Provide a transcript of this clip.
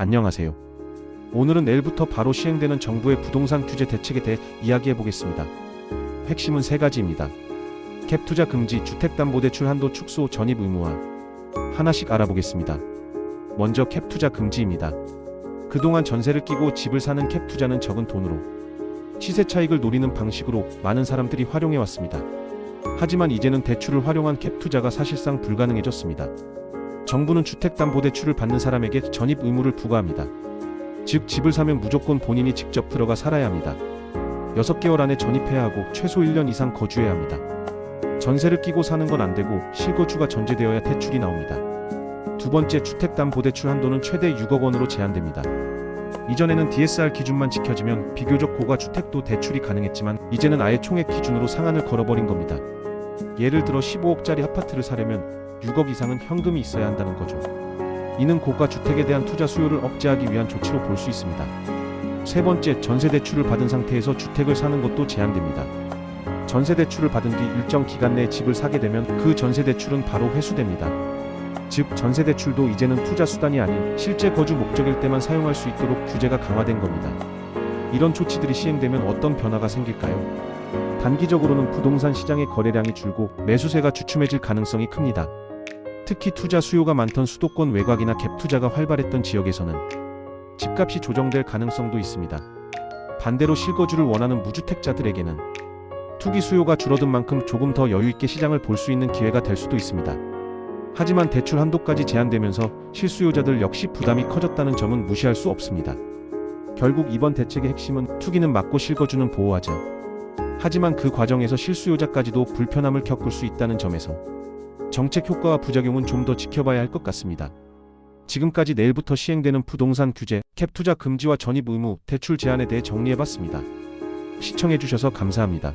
안녕하세요. 오늘은 내일부터 바로 시행되는 정부의 부동산 규제 대책에 대해 이야기해 보겠습니다. 핵심은 세 가지입니다. 캡 투자 금지, 주택담보대출 한도 축소, 전입 의무화. 하나씩 알아보겠습니다. 먼저 캡 투자 금지입니다. 그동안 전세를 끼고 집을 사는 캡 투자는 적은 돈으로 시세 차익을 노리는 방식으로 많은 사람들이 활용해 왔습니다. 하지만 이제는 대출을 활용한 캡 투자가 사실상 불가능해졌습니다. 정부는 주택담보대출을 받는 사람에게 전입 의무를 부과합니다. 즉, 집을 사면 무조건 본인이 직접 들어가 살아야 합니다. 6개월 안에 전입해야 하고 최소 1년 이상 거주해야 합니다. 전세를 끼고 사는 건 안 되고 실거주가 전제되어야 대출이 나옵니다. 두 번째, 주택담보대출 한도는 최대 6억 원으로 제한됩니다. 이전에는 DSR 기준만 지켜지면 비교적 고가 주택도 대출이 가능했지만 이제는 아예 총액 기준으로 상한을 걸어버린 겁니다. 예를 들어 15억짜리 아파트를 사려면 6억 이상은 현금이 있어야 한다는 거죠. 이는 고가 주택에 대한 투자 수요를 억제하기 위한 조치로 볼 수 있습니다. 세 번째, 전세대출을 받은 상태에서 주택을 사는 것도 제한됩니다. 전세대출을 받은 뒤 일정 기간 내에 집을 사게 되면 그 전세대출은 바로 회수됩니다. 즉, 전세대출도 이제는 투자 수단이 아닌 실제 거주 목적일 때만 사용할 수 있도록 규제가 강화된 겁니다. 이런 조치들이 시행되면 어떤 변화가 생길까요? 단기적으로는 부동산 시장의 거래량이 줄고 매수세가 주춤해질 가능성이 큽니다. 특히 투자 수요가 많던 수도권 외곽이나 갭 투자가 활발했던 지역에서는 집값이 조정될 가능성도 있습니다. 반대로 실거주를 원하는 무주택자들에게는 투기 수요가 줄어든 만큼 조금 더 여유있게 시장을 볼 수 있는 기회가 될 수도 있습니다. 하지만 대출 한도까지 제한되면서 실수요자들 역시 부담이 커졌다는 점은 무시할 수 없습니다. 결국 이번 대책의 핵심은 투기는 막고 실거주는 보호하자. 하지만 그 과정에서 실수요자까지도 불편함을 겪을 수 있다는 점에서 정책 효과와 부작용은 좀 더 지켜봐야 할 것 같습니다. 지금까지 내일부터 시행되는 부동산 규제, 캡 투자 금지와 전입 의무, 대출 제한에 대해 정리해봤습니다. 시청해주셔서 감사합니다.